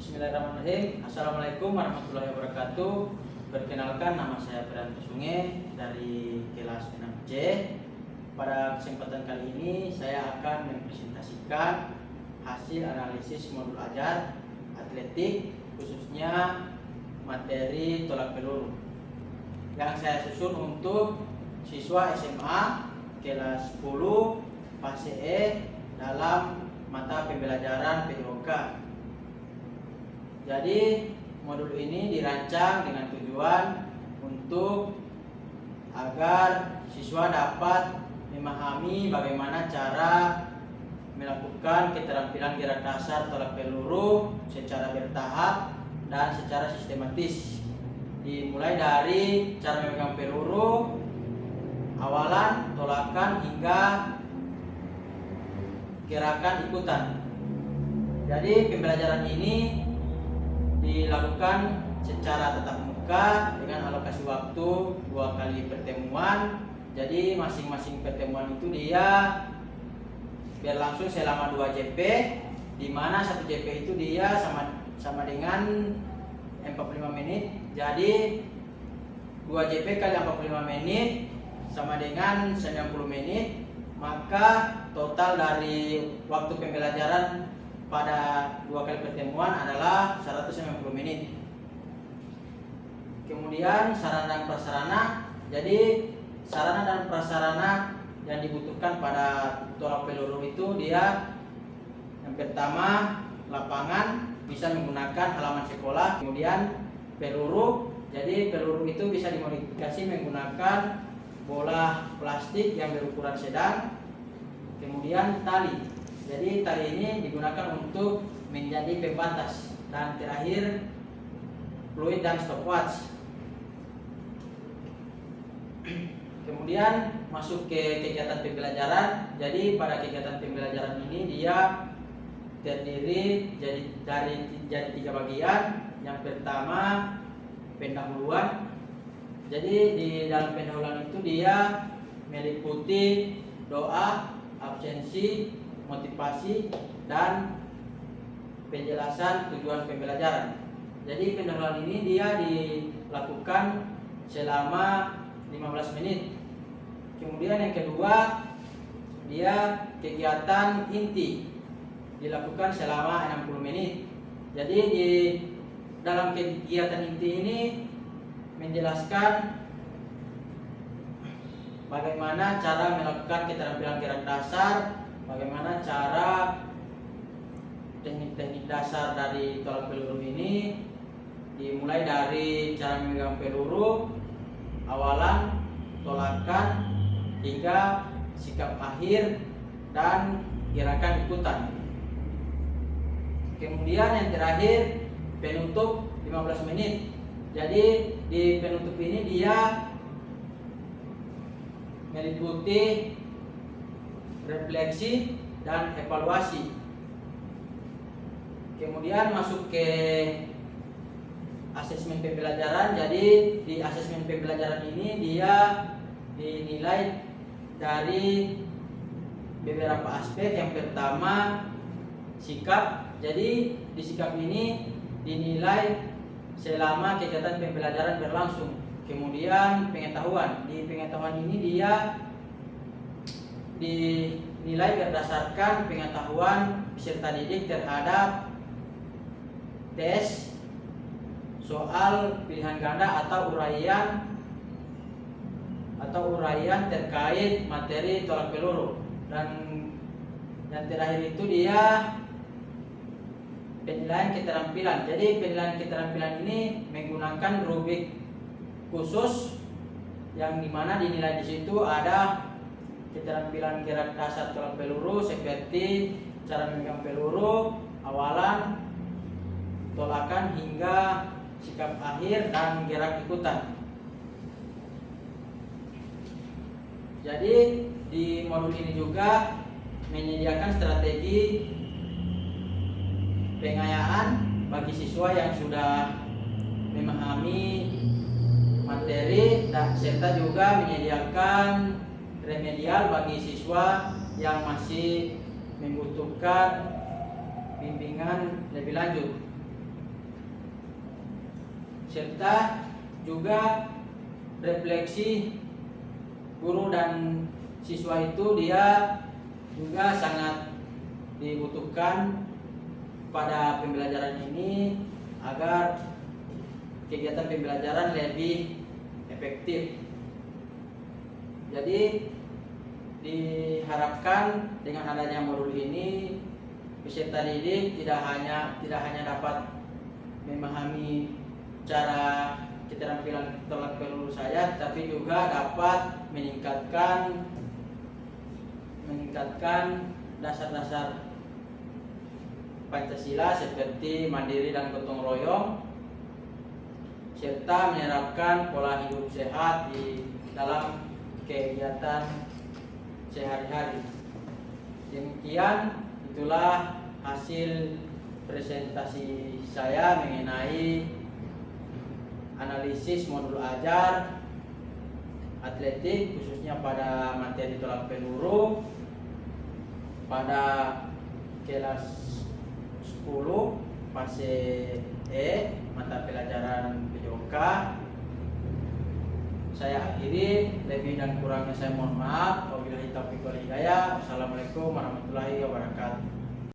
Bismillahirrahmanirrahim. Assalamualaikum warahmatullahi wabarakatuh. Perkenalkan, nama saya Prianto Sunge dari kelas 6C. Pada kesempatan kali ini saya akan mempresentasikan hasil analisis modul ajar atletik, khususnya materi tolak peluru yang saya susun untuk siswa SMA kelas 10 fase E dalam mata pembelajaran PDOK. Jadi modul ini dirancang dengan tujuan untuk agar siswa dapat memahami bagaimana cara melakukan keterampilan gerak dasar tolak peluru secara bertahap dan secara sistematis. Dimulai dari cara memegang peluru, awalan, tolakan, hingga gerakan ikutan. Jadi pembelajaran ini dilakukan secara tatap muka dengan alokasi waktu 2 kali pertemuan. Jadi masing-masing pertemuan itu dia berlangsung selama 2 JP, di mana 1 JP itu dia sama dengan 45 menit. Jadi 2 JP kali 45 menit sama dengan 90 menit. Maka total dari waktu pembelajaran pada 2 kali pertemuan adalah 190 menit. Kemudian sarana dan prasarana. Jadi sarana dan prasarana yang dibutuhkan pada tolak peluru itu dia yang pertama lapangan, bisa menggunakan halaman sekolah. Kemudian peluru, jadi peluru itu bisa dimodifikasi menggunakan bola plastik yang berukuran sedang. Kemudian tali, jadi tali ini digunakan untuk menjadi pembatas. Dan terakhir fluid dan stopwatch. Kemudian masuk ke kegiatan pembelajaran. Jadi pada kegiatan pembelajaran ini dia terdiri dari 3 bagian. Yang pertama pendahuluan. Jadi di dalam pendahuluan itu dia meliputi doa, absensi, motivasi, dan penjelasan tujuan pembelajaran. Jadi pendahuluan ini dia dilakukan selama 15 menit. Kemudian yang kedua, dia kegiatan inti dilakukan selama 60 menit. Jadi di dalam kegiatan inti ini menjelaskan bagaimana cara melakukan keterampilan gerak dasar, bagaimana cara teknik-teknik dasar dari tolak peluru ini, dimulai dari cara memegang peluru, awalan, tolakan, hingga sikap akhir dan gerakan ikutan. Kemudian yang terakhir penutup 15 menit. Jadi di penutup ini dia meliputi refleksi dan evaluasi. Kemudian masuk ke asesmen pembelajaran. Jadi di asesmen pembelajaran ini dia dinilai dari beberapa aspek. Yang pertama sikap. Jadi di sikap ini dinilai selama kegiatan pembelajaran berlangsung. Kemudian pengetahuan. Di pengetahuan ini dia dinilai berdasarkan pengetahuan peserta didik terhadap tes, soal pilihan ganda atau uraian terkait materi tolak peluru. Dan yang terakhir itu dia penilaian keterampilan. Jadi penilaian keterampilan ini menggunakan rubrik khusus yang dimana dinilai di situ ada keterampilan gerak dasar tolak peluru seperti cara memegang peluru, awalan, tolakan, hingga sikap akhir dan gerak ikutan. Jadi di modul ini juga menyediakan strategi pengayaan bagi siswa yang sudah memahami materi, dan serta juga menyediakan remedial bagi siswa yang masih membutuhkan bimbingan lebih lanjut. serta juga refleksi guru dan siswa itu dia juga sangat dibutuhkan pada pembelajaran ini agar kegiatan pembelajaran lebih efektif. Jadi diharapkan dengan adanya modul ini peserta didik tidak hanya dapat memahami cara keterampilan tolak peluru saya, tapi juga dapat meningkatkan dasar-dasar Pancasila seperti mandiri dan gotong royong, serta menerapkan pola hidup sehat di dalam kegiatan sehari-hari. Demikian, itulah hasil presentasi saya mengenai analisis modul ajar atletik, khususnya pada materi tolak peluru pada kelas 10 fase E mata pelajaran PJOK. Saya akhiri, lebih dan kurangnya saya mohon maaf. Wabillahi taufiq wal hidayah. Wassalamualaikum warahmatullahi wabarakatuh.